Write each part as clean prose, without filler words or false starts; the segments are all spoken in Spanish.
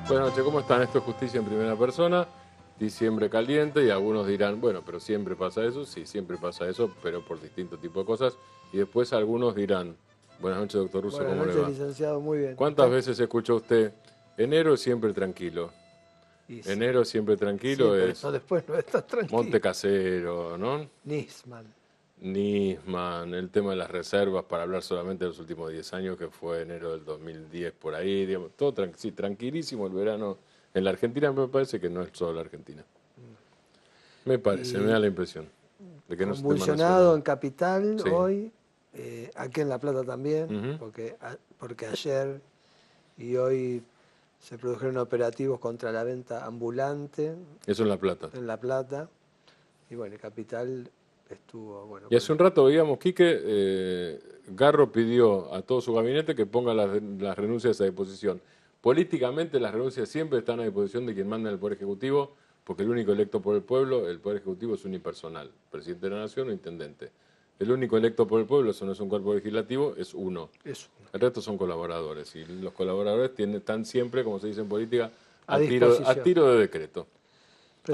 Buenas noches, ¿cómo están? Esto es Justicia en Primera Persona, diciembre caliente, y algunos dirán, bueno, pero siempre pasa eso. Sí, siempre pasa eso, pero por distintos tipos de cosas. Y después algunos dirán, buenas noches, doctor Russo, Buenas ¿cómo le noches, va? licenciado, muy bien. ¿Cuántas ¿Usted? veces escuchó usted, enero siempre tranquilo? Y sí, Enero siempre tranquilo siempre, es no, después no estás Monte tranquilo. Casero, ¿no? Nisman. Nisman, el tema de las reservas, para hablar solamente de los últimos 10 años, que fue enero del 2010 por ahí, digamos, todo sí, tranquilísimo el verano. En la Argentina me parece que no es solo la Argentina. Me parece, me da Y la impresión de que no es un tema convulsionado nacional. en Capital Sí. hoy, aquí en La Plata también, Ujú. porque ayer y hoy se produjeron operativos contra la venta ambulante Eso en La Plata. en La Plata. Y bueno, Capital estuvo, bueno, Y hace un rato veíamos, Quique, Garro pidió a todo su gabinete que ponga las renuncias a disposición. Políticamente las renuncias siempre están a disposición de quien manda en el Poder Ejecutivo, porque el único electo por el pueblo, el Poder Ejecutivo es unipersonal, presidente de la Nación o intendente. El único electo por el pueblo, eso no es un cuerpo legislativo, es uno. eso, El resto son colaboradores, y los colaboradores están siempre, como se dice en política, a a disposición. tiro de decreto, a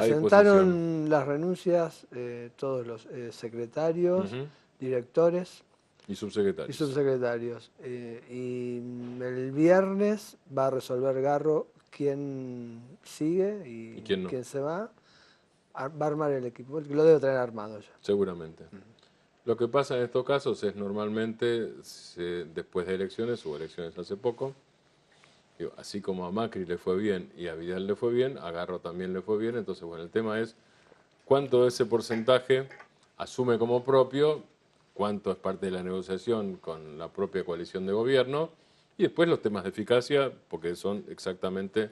disposición. Presentaron las renuncias todos los secretarios, Ujú. directores Y y subsecretarios. subsecretarios. El viernes va a resolver Garro quién sigue ¿Y y quién no? quién se va. Va a armar el equipo, porque lo debe tener armado ya. Seguramente. Lo que pasa en estos casos es normalmente, después de elecciones, hubo elecciones hace poco, digo, así como a Macri le fue bien y a Vidal le fue bien, a Garro también le fue bien. Entonces, bueno, el tema es cuánto de ese porcentaje asume como propio, cuánto es parte de la negociación con la propia coalición de gobierno, y después los temas de eficacia, porque son exactamente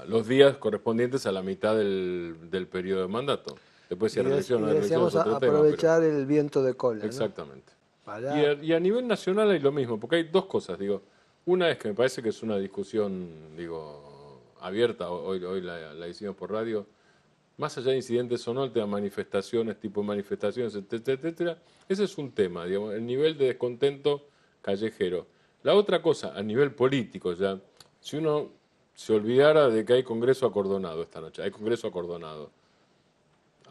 los días correspondientes a la mitad del periodo de mandato. Después si hay reelección o Y no hay reelección es decíamos otro tema, pero aprovechar el viento de cola, ¿no? exactamente. Para, Y a nivel nacional hay lo mismo, porque hay dos cosas, digo. Una es que me parece que es una discusión, digo, abierta, hoy la hicimos por radio, más allá de incidentes o no, el tema de manifestaciones, tipo de manifestaciones, etcétera, etcétera, ese es un tema, digamos, el nivel de descontento callejero. La otra cosa, a nivel político ya, si uno se olvidara de que hay congreso acordonado esta noche, hay congreso acordonado.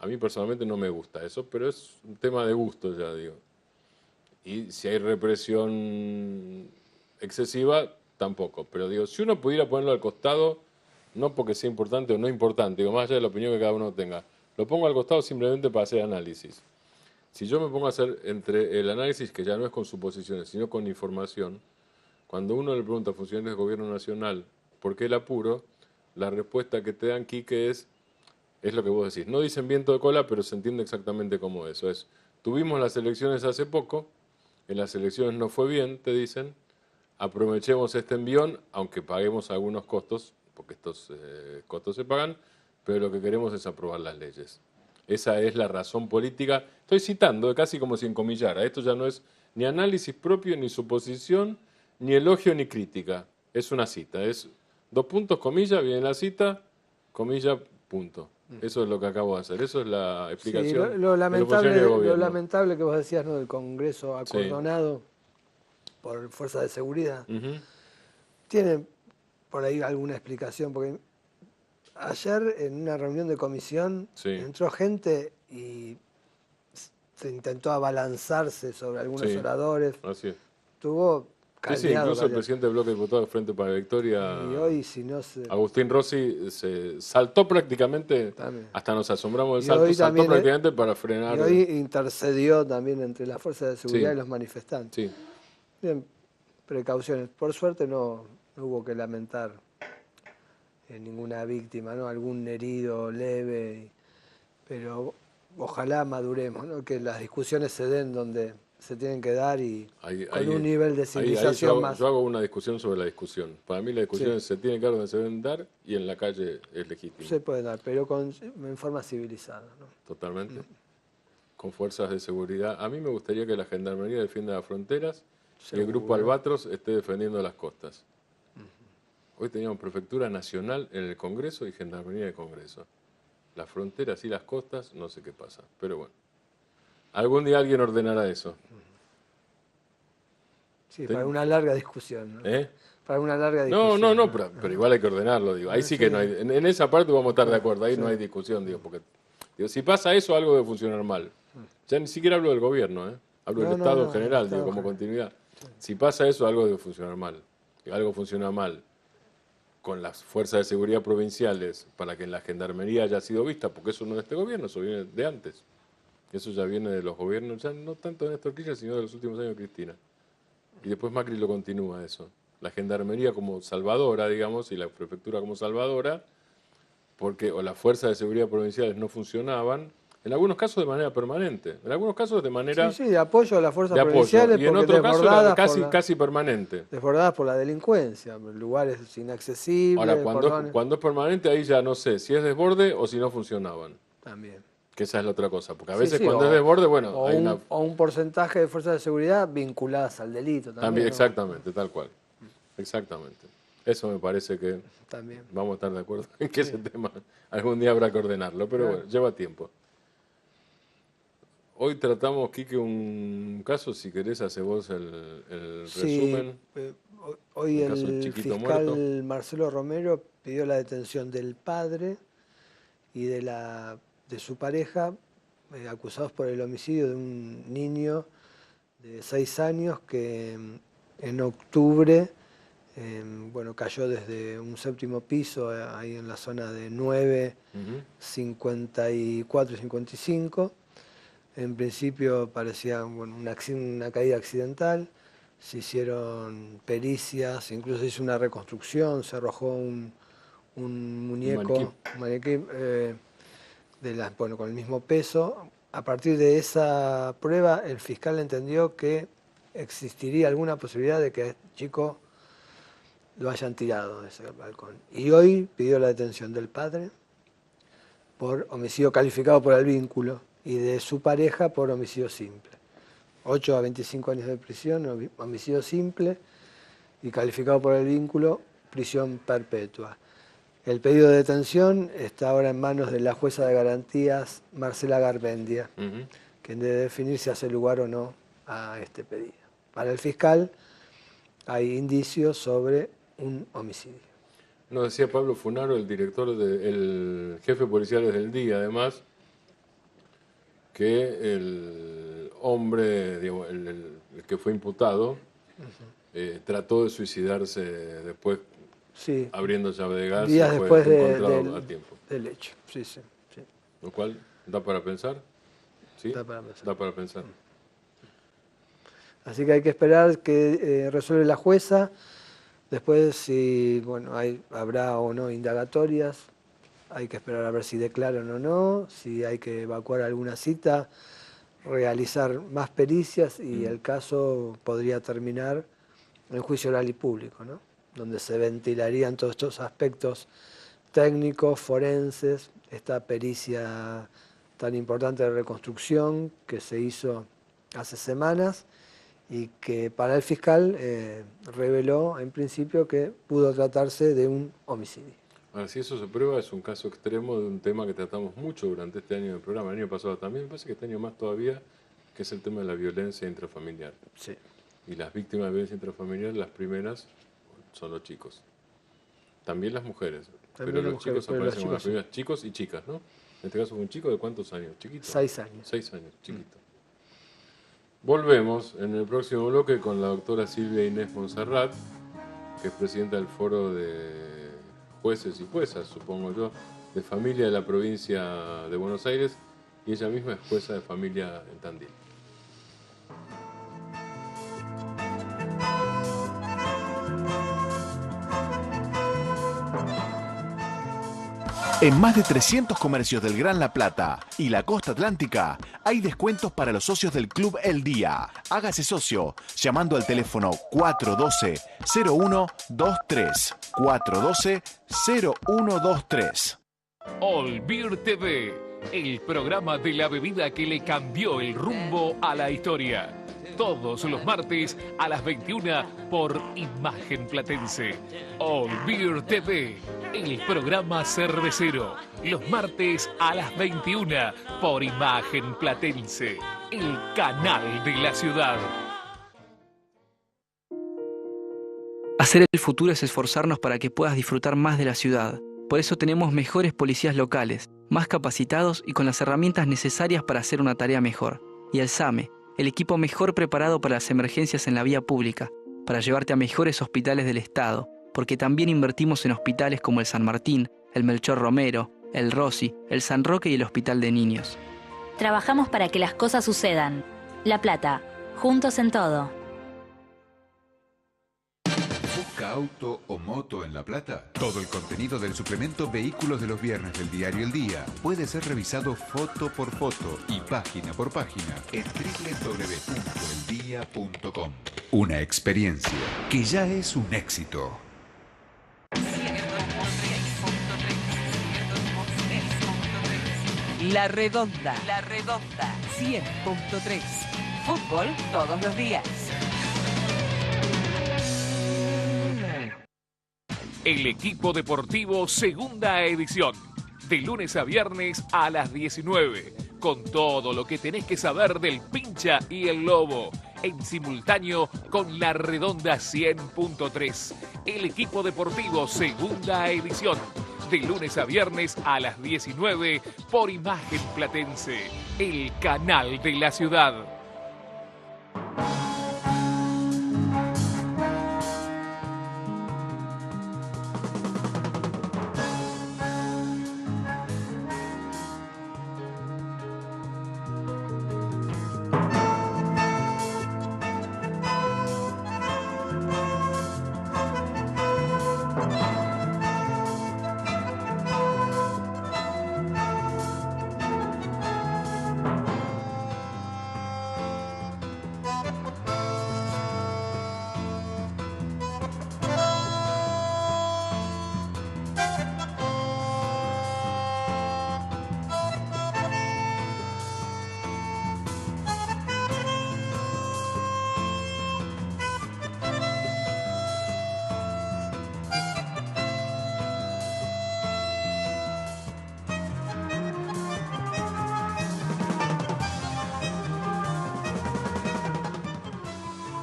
A mí personalmente no me gusta eso, pero es un tema de gusto ya, digo. Y si hay represión excesiva, tampoco. Pero digo, si uno pudiera ponerlo al costado, no porque sea importante o no importante, digo, más allá de la opinión que cada uno tenga, lo pongo al costado simplemente para hacer análisis. Si yo me pongo a hacer entre el análisis, que ya no es con suposiciones, sino con información, cuando uno le pregunta a funcionarios del gobierno nacional por qué el apuro, la respuesta que te dan, Quique, es lo que vos decís. No dicen viento de cola, pero se entiende exactamente cómo eso es. Tuvimos las elecciones hace poco, en las elecciones no fue bien, te dicen, aprovechemos este envión, aunque paguemos algunos costos, porque estos costos se pagan, pero lo que queremos es aprobar las leyes. Esa es la razón política. Estoy citando, casi como si encomillara. Esto ya no es ni análisis propio, ni suposición, ni elogio, ni crítica. Es una cita. Es dos puntos, comilla, viene la cita, comilla, punto. Eso es lo que acabo de hacer. Eso es la sí, explicación de los funcionarios de lo gobierno. lamentable que vos decías, ¿no? Del Congreso Sí. acordonado por fuerza de seguridad. Ujú. Tiene por ahí alguna explicación, porque ayer en una reunión de comisión Sí. entró gente y se intentó abalanzarse sobre algunos Sí. oradores. Así es. Estuvo Sí, sí, caldeado, incluso el caldeado. presidente del bloque de diputados de Frente para la Y Victoria, hoy, si no se... Agustín Rossi, se saltó prácticamente, También. hasta nos asombramos del Y salto, hoy saltó también, prácticamente para y frenar. hoy intercedió también entre las fuerzas de seguridad Sí, y los manifestantes. sí. Bien, precauciones. Por suerte no hubo que lamentar ninguna víctima, ¿no? Algún herido leve, pero ojalá maduremos, ¿no? Que las discusiones se den donde se tienen que dar y Ahí, con un ahí, nivel de ahí civilización yo más. hago una discusión sobre la discusión. Para mí las Sí, discusiones se tienen que dar donde se deben dar y en la calle es legítimo. se puede dar, pero en forma civilizada, ¿no? Totalmente. Con fuerzas de seguridad. A mí me gustaría que la Gendarmería defienda las fronteras y el Grupo Seguro. Albatros esté defendiendo las costas. Hoy teníamos Prefectura Nacional en el Congreso y Gendarmería de Congreso. Las fronteras y las costas, no sé qué pasa. Pero bueno, algún día alguien ordenará eso. Sí, para una larga discusión, ¿no? ¿Eh? Para una larga discusión. No, pero igual hay que ordenarlo, digo. Ahí sí que no hay, en esa parte vamos a estar de acuerdo, ahí no hay discusión, digo, porque digo, si pasa eso, algo debe funcionar mal. Ya ni siquiera hablo del gobierno, hablo del Estado en general, digo, como continuidad. Si pasa eso, algo debe funcionar mal. Si algo funciona mal con las fuerzas de seguridad provinciales para que en la gendarmería haya sido vista, porque eso no es de este gobierno, eso viene de antes. Eso ya viene de los gobiernos, ya no tanto de Néstor Kirchner, sino de los últimos años de Cristina. Y después Macri lo continúa eso. La gendarmería como salvadora, digamos, y la prefectura como salvadora, porque o las fuerzas de seguridad provinciales no funcionaban, en algunos casos de manera permanente, en algunos casos de manera Sí, de apoyo a las fuerzas de apoyo, provinciales, y en porque otro caso desbordadas casi permanente. desbordadas por la delincuencia, lugares inaccesibles. Ahora, cuando es permanente, ahí ya no sé si es desborde o si no funcionaban. También. Que esa es la otra cosa, porque a veces Sí, cuando es desborde, bueno, o hay o un porcentaje de fuerzas de seguridad vinculadas al delito también. ¿No? Exactamente, tal cual. Exactamente. Eso me parece que También. vamos a estar de acuerdo en que ese tema algún día habrá que ordenarlo, pero bueno, lleva tiempo. Hoy tratamos, Quique, un caso, si querés, hace vos el resumen. Hoy Un caso el chiquito fiscal muerto. Marcelo Romero pidió la detención del padre y de su pareja, acusados por el homicidio de un niño de 6 años que en octubre cayó desde un 7º piso, ahí en la zona de 9, 54 y 55. En principio parecía una caída accidental, se hicieron pericias, incluso se hizo una reconstrucción, se arrojó un muñeco, un maniquí con el mismo peso. A partir de esa prueba, el fiscal entendió que existiría alguna posibilidad de que el chico lo hayan tirado de ese balcón. Y hoy pidió la detención del padre por homicidio calificado por el vínculo y de su pareja por homicidio simple. 8 a 25 años de prisión, homicidio simple, y calificado por el vínculo, prisión perpetua. El pedido de detención está ahora en manos de la jueza de garantías Marcela Garmendia, quien debe definir si hace lugar o no a este pedido. Para el fiscal hay indicios sobre un homicidio. Nos decía Pablo Funaro, el director, el jefe policial desde el día, además, que el hombre, digamos, el que fue imputado, trató de suicidarse después, sí, abriendo llave de gas, días y después fue encontrado a tiempo. del hecho. Sí. Lo cual da para pensar. ¿Sí? Da para pensar. Da para pensar. Así que hay que esperar que resuelve la jueza. Después, si habrá o no indagatorias, hay que esperar a ver si declaran o no, si hay que evacuar alguna cita, realizar más pericias y el caso podría terminar en juicio oral y público, ¿no? Donde se ventilarían todos estos aspectos técnicos, forenses, esta pericia tan importante de reconstrucción que se hizo hace semanas y que para el fiscal reveló en principio que pudo tratarse de un homicidio. Ahora, si eso se prueba, es un caso extremo de un tema que tratamos mucho durante este año del programa, el año pasado también, me parece que este año más todavía, que es el tema de la violencia intrafamiliar. Sí. Y las víctimas de violencia intrafamiliar, las primeras son los chicos. También las mujeres, pero los chicos aparecen como las primeras, chicos y chicas, ¿no? En este caso fue un chico de ¿cuántos años? ¿Chiquito? 6 años. 6 años, chiquito. Volvemos en el próximo bloque con la doctora Silvia Inés Monserrat, que es presidenta del Foro de Jueces y Juezas, supongo yo, de familia de la provincia de Buenos Aires, y ella misma es jueza de familia en Tandil. En más de 300 comercios del Gran La Plata y la costa atlántica hay descuentos para los socios del Club El Día. Hágase socio llamando al teléfono 412-0123. 412-0123. All Beer TV, el programa de la bebida que le cambió el rumbo a la historia. Todos los martes a las 21 por Imagen Platense. All Beer TV, el programa cervecero. Los martes a las 21 por Imagen Platense, el canal de la ciudad. Hacer el futuro es esforzarnos para que puedas disfrutar más de la ciudad. Por eso tenemos mejores policías locales, más capacitados y con las herramientas necesarias para hacer una tarea mejor. Y el SAME, el equipo mejor preparado para las emergencias en la vía pública, para llevarte a mejores hospitales del Estado, porque también invertimos en hospitales como el San Martín, el Melchor Romero, el Rossi, el San Roque y el Hospital de Niños. Trabajamos para que las cosas sucedan. La Plata, juntos en todo. ¿Busca auto o moto en La Plata? Todo el contenido del suplemento Vehículos de los viernes del diario El Día puede ser revisado foto por foto y página por página en www.eldia.com. Una experiencia que ya es un éxito. La Redonda. La Redonda. 100.3. Fútbol todos los días. El equipo deportivo segunda edición. De lunes a viernes a las 19. Con todo lo que tenés que saber del Pincha y el Lobo. En simultáneo con La Redonda 100.3. El equipo deportivo segunda edición. De lunes a viernes a las 19 por Imagen Platense. El canal de la ciudad.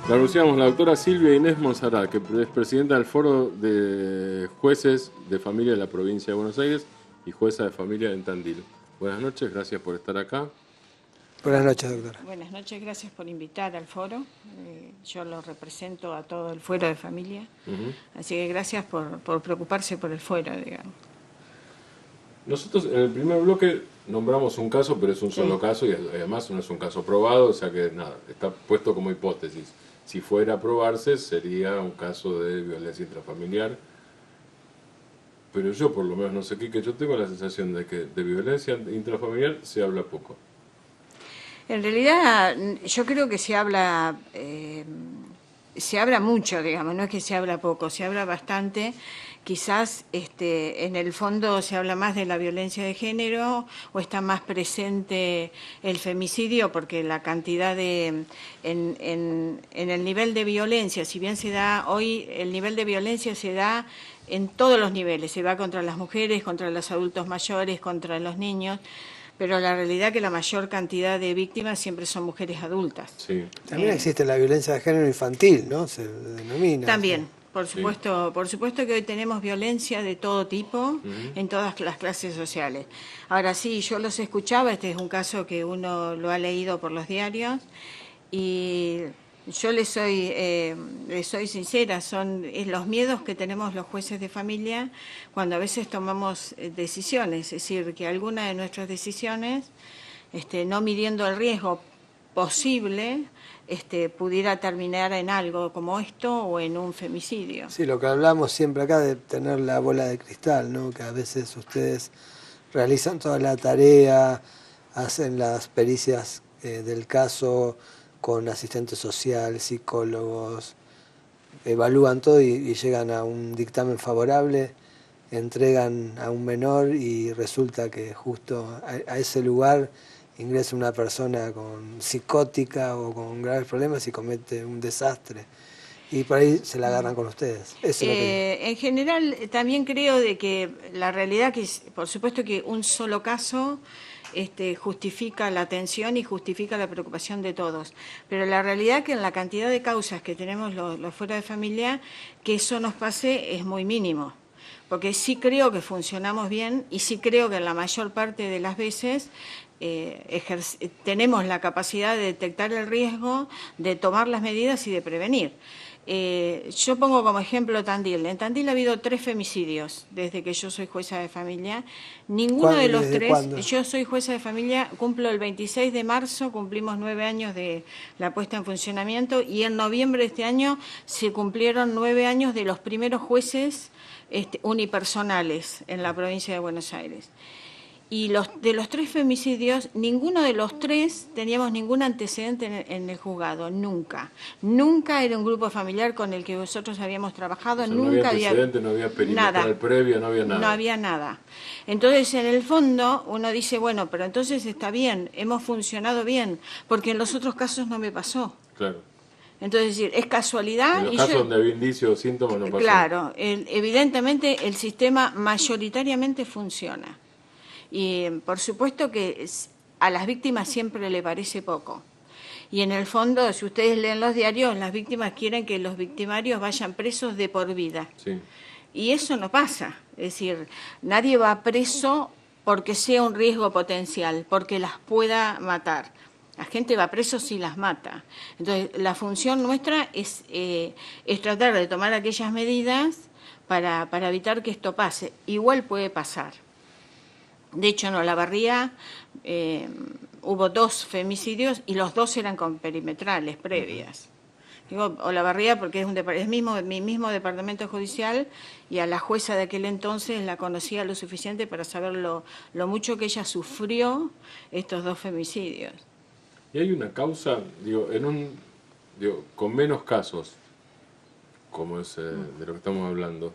La anunciamos la doctora Silvia Inés Monserrat, que es presidenta del Foro de Jueces de Familia de la Provincia de Buenos Aires y jueza de familia en Tandil. Buenas noches, gracias por estar acá. Buenas noches, doctora. Buenas noches, gracias por invitar al foro. Yo lo represento a todo el fuero de familia, así que gracias por preocuparse por el fuero, digamos. Nosotros en el primer bloque nombramos un caso, pero es un solo caso y además no es un caso probado, o sea que nada, está puesto como hipótesis. Si fuera a probarse, sería un caso de violencia intrafamiliar. Pero yo, por lo menos, no sé qué, que yo tengo la sensación de que de violencia intrafamiliar se habla poco. En realidad, yo creo que se habla mucho, digamos, no es que se habla poco, se habla bastante. Quizás en el fondo se habla más de la violencia de género o está más presente el femicidio porque la cantidad en el nivel de violencia, si bien se da hoy, el nivel de violencia se da en todos los niveles, se va contra las mujeres, contra los adultos mayores, contra los niños, pero la realidad es que la mayor cantidad de víctimas siempre son mujeres adultas. Sí. También existe la violencia de género infantil, ¿no? Se denomina. También. Por supuesto que hoy tenemos violencia de todo tipo en todas las clases sociales. Ahora sí, yo los escuchaba, este es un caso que uno lo ha leído por los diarios y yo les soy sincera, son los miedos que tenemos los jueces de familia cuando a veces tomamos decisiones, es decir, que alguna de nuestras decisiones, no midiendo el riesgo posible, pudiera terminar en algo como esto o en un femicidio. Sí, lo que hablamos siempre acá de tener la bola de cristal, ¿no? Que a veces ustedes realizan toda la tarea, hacen las pericias del caso con asistente social, psicólogos, evalúan todo y llegan a un dictamen favorable, entregan a un menor y resulta que justo a ese lugar ingresa una persona psicótica o con graves problemas y comete un desastre. Y por ahí se la agarran con ustedes. Eso es lo que... En general, también creo de que la realidad que por supuesto que un solo caso justifica la atención y justifica la preocupación de todos. Pero la realidad es que en la cantidad de causas que tenemos los fuera de familia, que eso nos pase es muy mínimo. Porque sí creo que funcionamos bien y sí creo que en la mayor parte de las veces tenemos la capacidad de detectar el riesgo, de tomar las medidas y de prevenir. Yo pongo como ejemplo Tandil. En Tandil ha habido 3 femicidios desde que yo soy jueza de familia. Ninguno de los 3, ¿cuándo? Yo soy jueza de familia, cumplo el 26 de marzo, cumplimos 9 años de la puesta en funcionamiento y en noviembre de este año se cumplieron 9 años de los primeros jueces unipersonales en la provincia de Buenos Aires. Y de los 3 femicidios, ninguno de los 3 teníamos ningún antecedente en el juzgado, nunca. Nunca era un grupo familiar con el que nosotros habíamos trabajado, o sea, nunca había antecedente, no había perimetral previo, no había nada. No había nada. Entonces, en el fondo, uno dice, bueno, pero entonces está bien, hemos funcionado bien, porque en los otros casos no me pasó. Claro. Entonces, es decir, es casualidad. En los casos donde había indicios o síntomas no pasó. Claro, evidentemente el sistema mayoritariamente funciona. Y por supuesto que a las víctimas siempre le parece poco. Y en el fondo, si ustedes leen los diarios, las víctimas quieren que los victimarios vayan presos de por vida. Sí. Y eso no pasa. Es decir, nadie va preso porque sea un riesgo potencial, porque las pueda matar. La gente va preso si las mata. Entonces, la función nuestra es tratar de tomar aquellas medidas para evitar que esto pase. Igual puede pasar. De hecho, en Olavarría hubo 2 femicidios y los 2 eran con perimetrales previas. Digo Olavarría porque es mi mismo departamento judicial y a la jueza de aquel entonces la conocía lo suficiente para saber lo mucho que ella sufrió estos 2 femicidios. Y hay una causa, con menos casos, como es de lo que estamos hablando,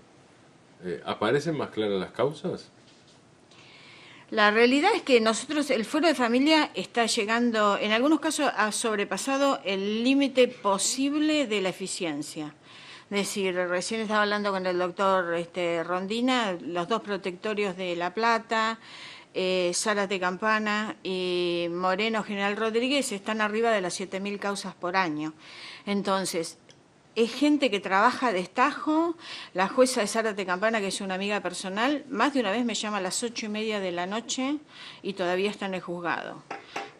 ¿aparecen más claras las causas? La realidad es que nosotros, el fuero de familia está llegando, en algunos casos ha sobrepasado el límite posible de la eficiencia. Es decir, recién estaba hablando con el doctor Rondina, los 2 protectorios de La Plata, Zárate Campana y Moreno General Rodríguez están arriba de las 7.000 causas por año. Entonces, es gente que trabaja a destajo. La jueza de Zárate Campana, que es una amiga personal, más de una vez me llama a las 8:30 de la noche y todavía está en el juzgado.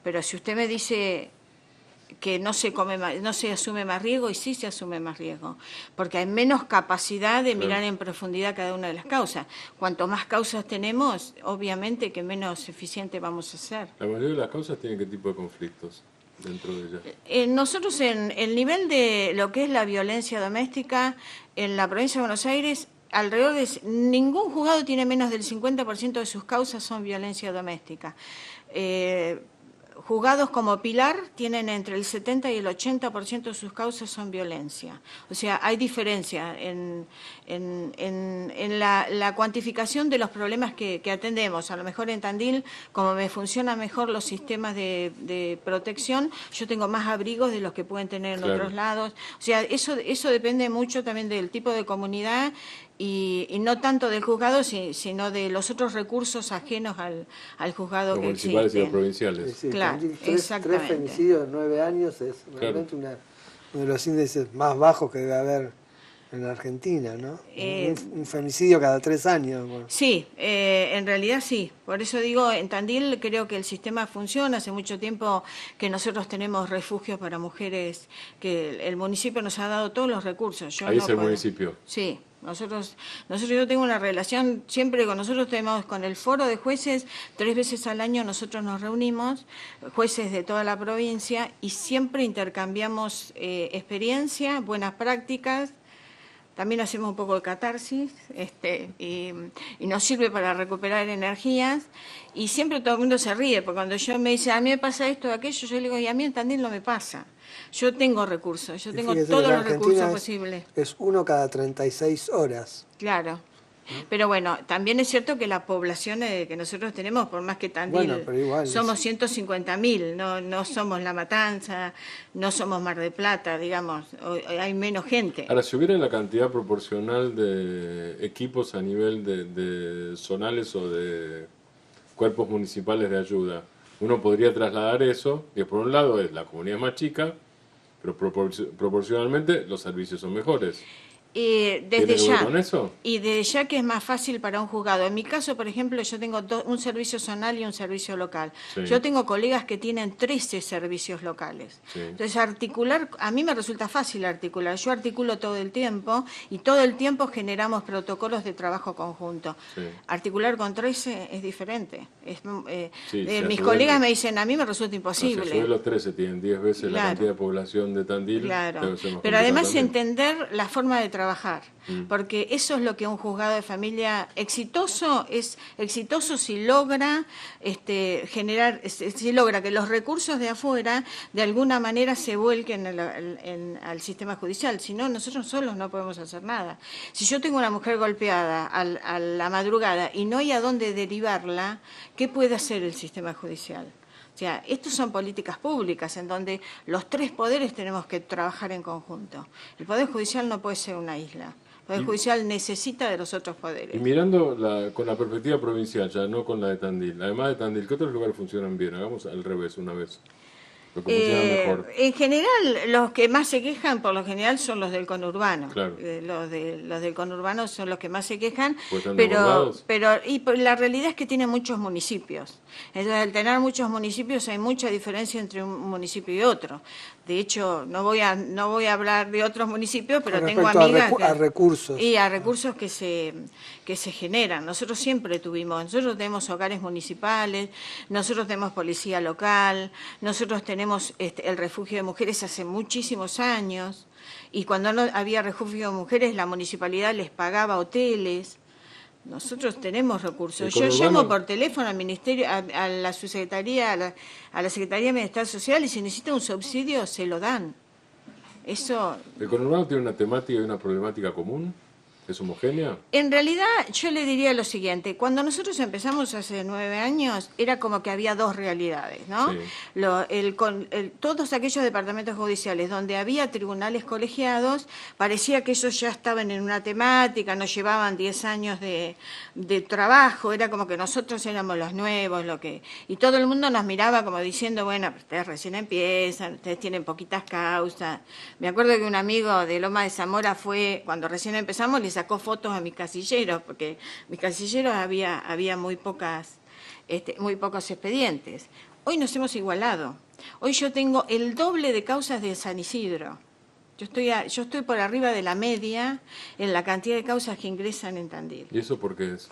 Pero si usted me dice que no se asume más riesgo, y sí se asume más riesgo, porque hay menos capacidad de mirar en profundidad cada una de las causas. Cuanto más causas tenemos, obviamente que menos eficiente vamos a ser. ¿La mayoría de las causas tienen qué tipo de conflictos dentro de ellas? Nosotros en el nivel de lo que es la violencia doméstica en la provincia de Buenos Aires, alrededor de ningún juzgado tiene menos del 50% de sus causas son violencia doméstica. Juzgados como Pilar tienen entre el 70 y el 80% de sus causas son violencia. O sea, hay diferencia en la cuantificación de los problemas que atendemos. A lo mejor en Tandil, como me funcionan mejor los sistemas de protección, yo tengo más abrigos de los que pueden tener en otros lados. O sea, eso depende mucho también del tipo de comunidad y no tanto del juzgado, sino de los otros recursos ajenos al juzgado los que municipales existen. y los provinciales. Sí, claro, exactamente. 3 femicidios en 9 años es realmente uno de los índices más bajos que debe haber en la Argentina, ¿no? Un femicidio cada 3 años. Bueno. Sí, en realidad sí. Por eso digo, en Tandil creo que el sistema funciona. Hace mucho tiempo que nosotros tenemos refugios para mujeres, que el municipio nos ha dado todos los recursos. Ahí es el municipio. Sí. Yo tengo una relación siempre con nosotros, tenemos con el foro de jueces, 3 veces al año nosotros nos reunimos, jueces de toda la provincia, y siempre intercambiamos experiencia, buenas prácticas. También hacemos un poco de catarsis y nos sirve para recuperar energías. Y siempre todo el mundo se ríe, porque cuando yo me dice, a mí me pasa esto o aquello, yo le digo, y a mí en Tandil no me pasa. Yo tengo recursos, yo tengo todos los recursos posibles. Es 1 cada 36 horas. Claro. Pero bueno, también es cierto que la población que nosotros tenemos, por más que Tandil, somos 150.000, no somos La Matanza, no somos Mar del Plata, digamos, hay menos gente. Ahora, si hubiera la cantidad proporcional de equipos a nivel de zonales o de cuerpos municipales de ayuda. Uno podría trasladar eso, que por un lado es la comunidad más chica, pero proporcionalmente los servicios son mejores. Desde ya. ¿Con eso? Y desde ya que es más fácil para un juzgado. En mi caso, por ejemplo, yo tengo un servicio zonal y un servicio local. Sí. Yo tengo colegas que tienen 13 servicios locales. Sí. Entonces, articular, a mí me resulta fácil articular. Yo articulo todo el tiempo y todo el tiempo generamos protocolos de trabajo conjunto. Sí. Articular con 13 es diferente. Mis Sí, colegas me dicen, a mí me resulta imposible. No, si a su vez los 13 tienen 10 veces la Claro. cantidad de población de Tandil. Claro, debe ser más pero complicado además también. entender la forma de trabajar, porque eso es lo que un juzgado de familia exitoso es exitoso si logra generar, si logra que los recursos de afuera de alguna manera se vuelquen al sistema judicial. Si no, nosotros solos no podemos hacer nada. Si yo tengo una mujer golpeada a la madrugada y no hay a dónde derivarla, ¿qué puede hacer el sistema judicial? O sea, estas son políticas públicas en donde los tres poderes tenemos que trabajar en conjunto. El Poder Judicial no puede ser una isla. El Poder Judicial necesita de los otros poderes. Y mirando con la perspectiva provincial, ya no con la de Tandil, además de Tandil, ¿qué otros lugares funcionan bien? Hagamos al revés una vez. Lo que funciona mejor. En general, los que más se quejan, por lo general, son los del conurbano. Claro. Los del conurbano son los que más se quejan, Pues están pero desbordados. la realidad es que tiene muchos municipios. Entonces, al tener muchos municipios, hay mucha diferencia entre un municipio y otro. De hecho, no voy a hablar de otros municipios, pero Con tengo respecto amigas a recursos. y a recursos que se generan. Nosotros siempre nosotros tenemos hogares municipales, nosotros tenemos policía local, nosotros tenemos el refugio de mujeres hace muchísimos años, y cuando no había refugio de mujeres, la municipalidad les pagaba hoteles. Nosotros tenemos recursos. Yo llamo por teléfono al ministerio, a la subsecretaría, a la Secretaría de Bienestar Social, y si necesita un subsidio, se lo dan. Eso. ¿El conurbano tiene una temática y una problemática común? ¿Es homogénea? En realidad, yo le diría lo siguiente. Cuando nosotros empezamos hace 9 años, era como que había dos realidades, ¿no? Sí. Todos aquellos departamentos judiciales donde había tribunales colegiados, parecía que ellos ya estaban en una temática, nos llevaban 10 años de trabajo, era como que nosotros éramos los nuevos, y todo el mundo nos miraba como diciendo, bueno, ustedes recién empiezan, ustedes tienen poquitas causas. Me acuerdo que un amigo de Loma de Zamora cuando recién empezamos, les sacó fotos a mis casilleros, porque mis casilleros había muy pocos expedientes. Hoy nos hemos igualado. Hoy yo tengo el doble de causas de San Isidro. Yo estoy por arriba de la media en la cantidad de causas que ingresan en Tandil. ¿Y eso por qué es?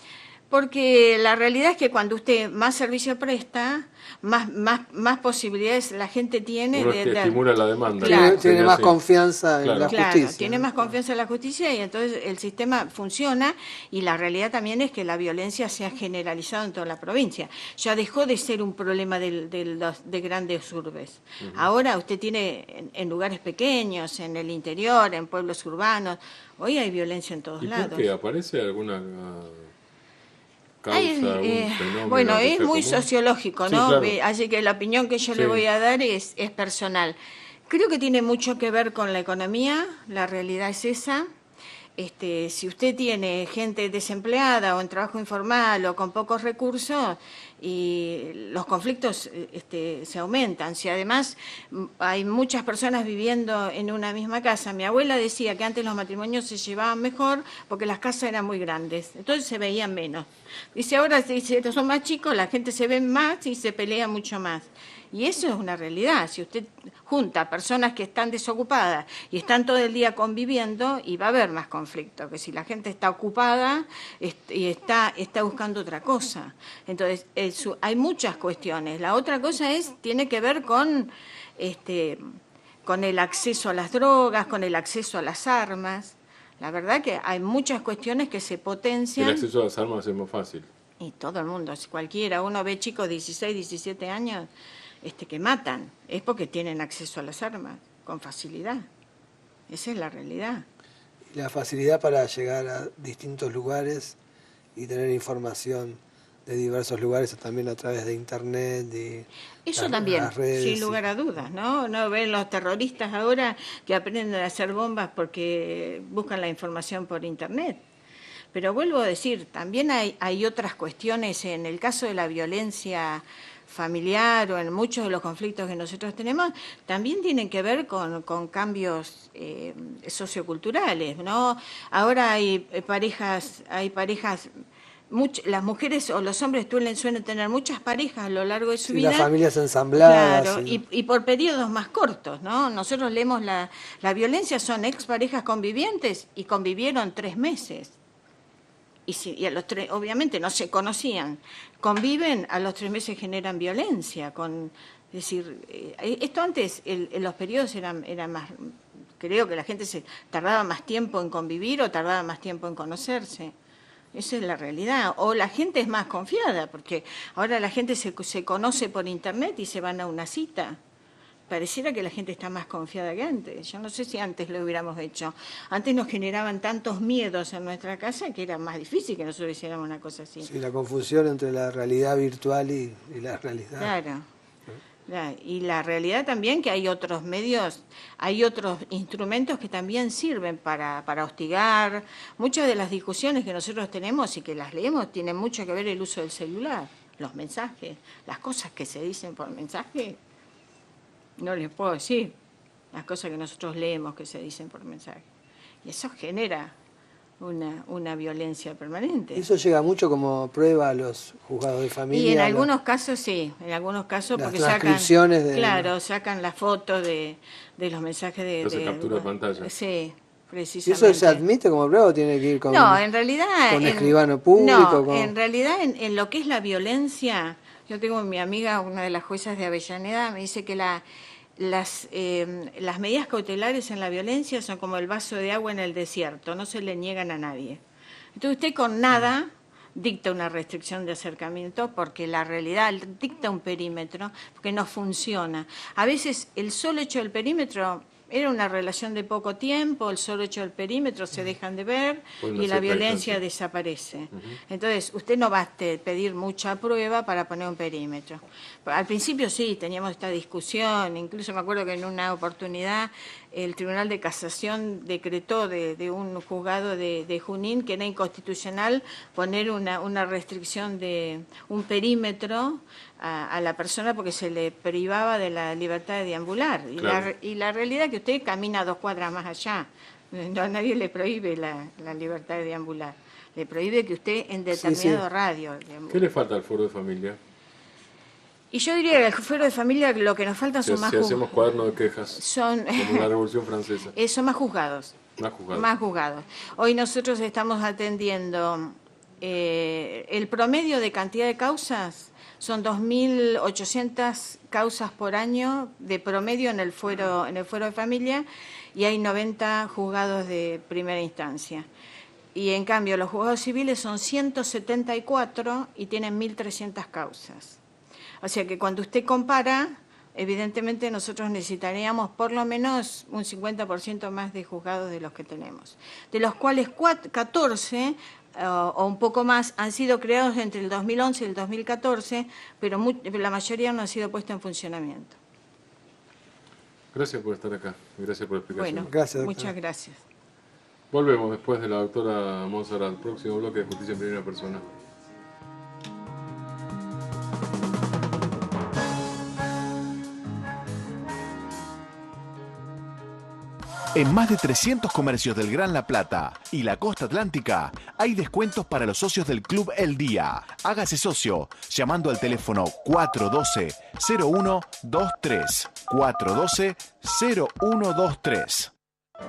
Porque la realidad es que cuando usted más servicio presta, más posibilidades la gente tiene Uno estimula la demanda. Claro. Tiene más confianza en la justicia. Claro, tiene más confianza en la justicia, y entonces el sistema funciona, y la realidad también es que la violencia se ha generalizado en toda la provincia. Ya dejó de ser un problema de grandes urbes. Ahora usted tiene en lugares pequeños, en el interior, en pueblos urbanos, hoy hay violencia en todos lados. ¿Y por qué? ¿Aparece alguna causa, un fenómeno? Bueno, es muy común? sociológico, Sí, ¿no? claro. Así que la opinión que yo le voy a dar es personal. Creo que tiene mucho que ver con la economía, la realidad es esa. Si usted tiene gente desempleada o en trabajo informal o con pocos recursos, y los conflictos se aumentan. Si además hay muchas personas viviendo en una misma casa. Mi abuela decía que antes los matrimonios se llevaban mejor porque las casas eran muy grandes, entonces se veían menos. Dice, ahora son más chicos, la gente se ve más y se pelea mucho más. Y eso es una realidad. Si usted junta personas que están desocupadas y están todo el día conviviendo, y va a haber más conflicto, que si la gente está ocupada y está buscando otra cosa. Entonces, hay muchas cuestiones. La otra cosa tiene que ver con el acceso a las drogas, con el acceso a las armas. La verdad que hay muchas cuestiones que se potencian. El acceso a las armas es más fácil. Y todo el mundo, si cualquiera, uno ve chicos de 16, 17 años que matan, es porque tienen acceso a las armas con facilidad. Esa es la realidad. La facilidad para llegar a distintos lugares y tener información de diversos lugares también a través de internet y eso también, las redes, sin lugar a dudas, ¿no? No ven los terroristas ahora que aprenden a hacer bombas porque buscan la información por internet. Pero vuelvo a decir, también hay otras cuestiones en el caso de la violencia familiar o en muchos de los conflictos que nosotros tenemos, también tienen que ver con cambios socioculturales, ¿no? Ahora hay parejas, las mujeres o los hombres suelen tener muchas parejas a lo largo de su vida. Las familias ensambladas. Claro, y por periodos más cortos, ¿no? Nosotros leemos la violencia, son exparejas convivientes y convivieron 3 meses. Y a los 3, obviamente no se conocían, conviven, a los 3 meses generan violencia. Es decir, esto antes, los periodos eran más, creo que la gente tardaba más tiempo en convivir o tardaba más tiempo en conocerse. Esa es la realidad. O la gente es más confiada, porque ahora la gente se conoce por internet y se van a una cita. Pareciera que la gente está más confiada que antes. Yo no sé si antes lo hubiéramos hecho. Antes nos generaban tantos miedos en nuestra casa que era más difícil que nosotros hiciéramos una cosa así. Sí, la confusión entre la realidad virtual y la realidad. Claro. Y la realidad también que hay otros medios, hay otros instrumentos que también sirven para hostigar. Muchas de las discusiones que nosotros tenemos y que las leemos tienen mucho que ver el uso del celular, los mensajes, las cosas que se dicen por mensaje. No les puedo decir las cosas que nosotros leemos que se dicen por mensaje. Y eso genera una violencia permanente. ¿Eso llega mucho como prueba a los juzgados de familia? Y en algunos casos sí, en algunos casos las porque transcripciones sacan las fotos de los mensajes de captura de pantalla. Sí, precisamente. ¿Y eso se admite como prueba o tiene que ir con, no, en realidad, con escribano público? No, en realidad en lo que es la violencia, yo tengo mi amiga, una de las juezas de Avellaneda, me dice que las medidas cautelares en la violencia son como el vaso de agua en el desierto, no se le niegan a nadie. Entonces usted con nada dicta una restricción de acercamiento porque la realidad dicta un perímetro porque no funciona. A veces el solo hecho del perímetro era una relación de poco tiempo, el solo hecho del perímetro se dejan de ver y la violencia desaparece. Entonces, usted no va a pedir mucha prueba para poner un perímetro. Al principio sí, teníamos esta discusión, incluso me acuerdo que en una oportunidad el Tribunal de Casación decretó de un juzgado de Junín que era inconstitucional poner una restricción de un perímetro a la persona porque se le privaba de la libertad de deambular. Claro. Y la realidad es que usted camina 2 cuadras más allá. No, nadie le prohíbe la libertad de deambular. Le prohíbe que usted en determinado radio deambule. ¿Qué le falta al foro de familia? Y yo diría que al foro de familia lo que nos falta son más juzgados. Si hacemos cuaderno de quejas, como en la Revolución Francesa. Son más juzgados. Más juzgados. Hoy nosotros estamos atendiendo el promedio de cantidad de causas. Son 2.800 causas por año de promedio en el fuero de familia y hay 90 juzgados de primera instancia. Y en cambio los juzgados civiles son 174 y tienen 1.300 causas. O sea que cuando usted compara, evidentemente nosotros necesitaríamos por lo menos un 50% más de juzgados de los que tenemos, de los cuales 14 o un poco más han sido creados entre el 2011 y el 2014, pero la mayoría no han sido puestos en funcionamiento. Gracias por estar acá, gracias por la explicación. Bueno, gracias, muchas gracias. Volvemos después de la doctora Monserrat, próximo bloque de Justicia en Primera Persona. En más de 300 comercios del Gran La Plata y la costa atlántica hay descuentos para los socios del Club El Día. Hágase socio llamando al teléfono 412-0123. 412-0123.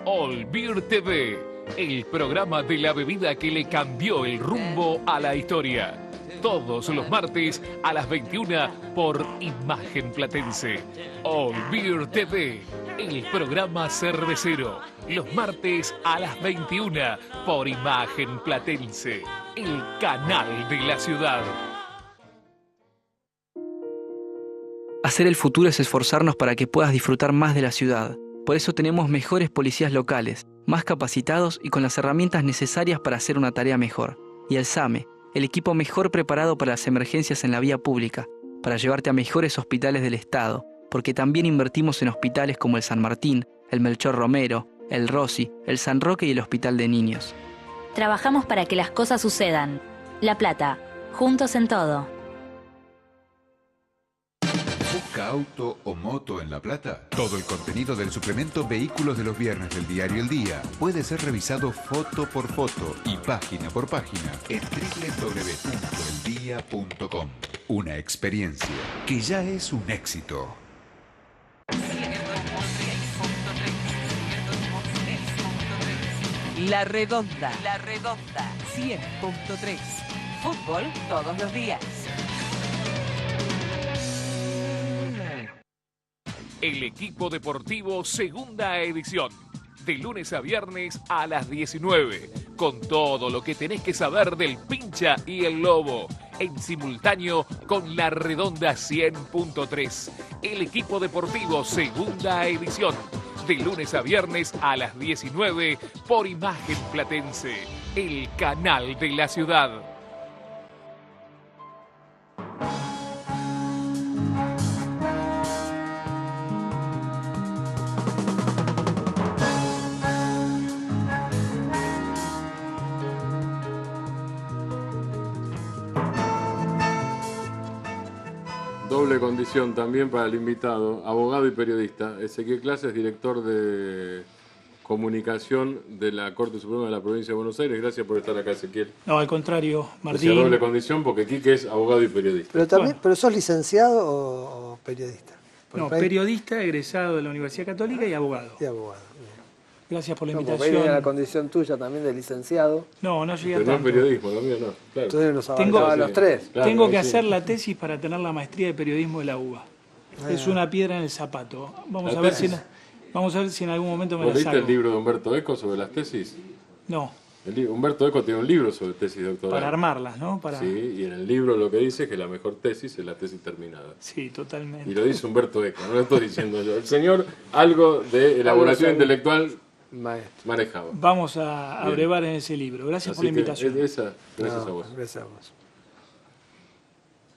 All Beer TV, el programa de la bebida que le cambió el rumbo a la historia. Todos los martes a las 21 por Imagen Platense. All Beer TV, el programa cervecero. Los martes a las 21 por Imagen Platense, el canal de la ciudad. Hacer el futuro es esforzarnos para que puedas disfrutar más de la ciudad. Por eso tenemos mejores policías locales, más capacitados y con las herramientas necesarias para hacer una tarea mejor. Y el SAME, el equipo mejor preparado para las emergencias en la vía pública, para llevarte a mejores hospitales del Estado, porque también invertimos en hospitales como el San Martín, el Melchor Romero, el Rossi, el San Roque y el Hospital de Niños. Trabajamos para que las cosas sucedan. La Plata, juntos en todo. ¿Busca auto o moto en La Plata? Todo el contenido del suplemento Vehículos de los Viernes del diario El Día puede ser revisado foto por foto y página por página en www.eldia.com. Una experiencia que ya es un éxito. La Redonda. La Redonda. 100.3. Fútbol todos los días. El equipo deportivo segunda edición. De lunes a viernes a las 19. Con todo lo que tenés que saber del Pincha y el Lobo. En simultáneo con La Redonda 100.3. El equipo deportivo segunda edición. De lunes a viernes a las 19 por Imagen Platense. El canal de la ciudad. Doble condición también para el invitado, abogado y periodista. Ezequiel Clase es director de comunicación de la Corte Suprema de la Provincia de Buenos Aires. Gracias por estar acá, Ezequiel. No, al contrario, Martín. O sea, doble condición porque Quique es abogado y periodista. Pero también, ¿pero sos licenciado o periodista? No, periodista, egresado de la Universidad Católica y abogado. Y abogado. Gracias por la No, invitación. porque la condición tuya también de licenciado. No llegué a Pero no es tanto. periodismo, lo mío no. Claro. Entonces nos abarcaba los tres. Claro, Tengo que sí. hacer la tesis para tener la maestría de periodismo de la UBA. Es una piedra en el zapato. Vamos a ver si en algún momento me ¿Vos la leíste saco. el libro de Humberto Eco sobre las tesis? No, Humberto Eco tiene un libro sobre tesis doctorales. para armarlas, ¿no? Sí, y en el libro lo que dice es que la mejor tesis es la tesis terminada. Sí, totalmente. Y lo dice Humberto Eco, no lo estoy diciendo yo. El señor algo de elaboración intelectual manejaba. Vamos a abrevar en ese libro. Gracias Así por la invitación. Gracias a vos. Gracias a vos.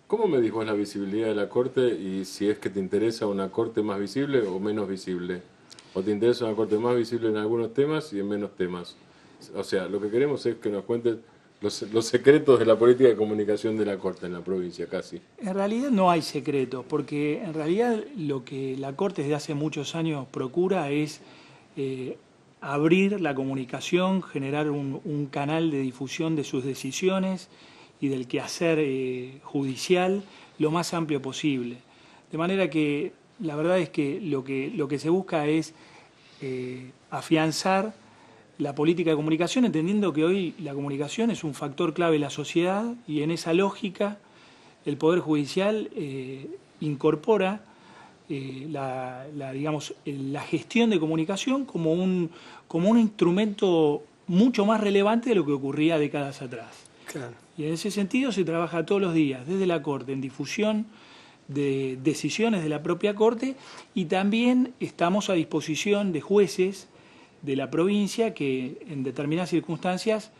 ¿Cómo medís vos la visibilidad de la Corte y si es que te interesa una Corte más visible o menos visible? ¿O te interesa una Corte más visible en algunos temas y en menos temas? O sea, lo que queremos es que nos cuentes los secretos de la política de comunicación de la Corte en la provincia, casi. En realidad no hay secretos, porque en realidad lo que la Corte desde hace muchos años procura es abrir la comunicación, generar un canal de difusión de sus decisiones y del quehacer judicial lo más amplio posible. De manera que la verdad es que lo que se busca es afianzar la política de comunicación, entendiendo que hoy la comunicación es un factor clave de la sociedad y en esa lógica el Poder Judicial incorpora la gestión de comunicación como un instrumento mucho más relevante de lo que ocurría décadas atrás. Claro. Y en ese sentido se trabaja todos los días, desde la Corte, en difusión de decisiones de la propia Corte, y también estamos a disposición de jueces de la provincia que en determinadas circunstancias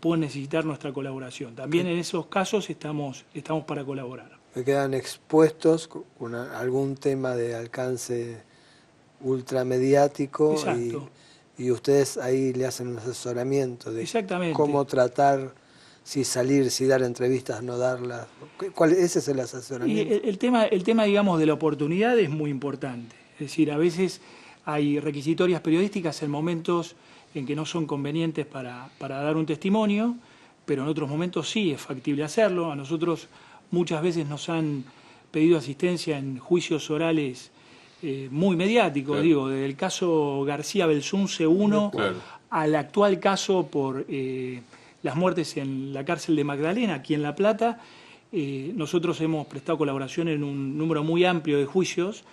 pueden necesitar nuestra colaboración. También en esos casos estamos para colaborar. Que quedan expuestos con algún tema de alcance ultramediático y ustedes ahí le hacen un asesoramiento de cómo tratar, si salir, si dar entrevistas, no darlas. Ese es el asesoramiento. Y el tema, digamos, de la oportunidad es muy importante. Es decir, a veces hay requisitorias periodísticas en momentos en que no son convenientes para dar un testimonio, pero en otros momentos sí es factible hacerlo. A nosotros muchas veces nos han pedido asistencia en juicios orales muy mediáticos, claro. Desde el caso García Belsunce 1 claro. al actual caso por las muertes en la cárcel de Magdalena, aquí en La Plata. Nosotros hemos prestado colaboración en un número muy amplio de juicios.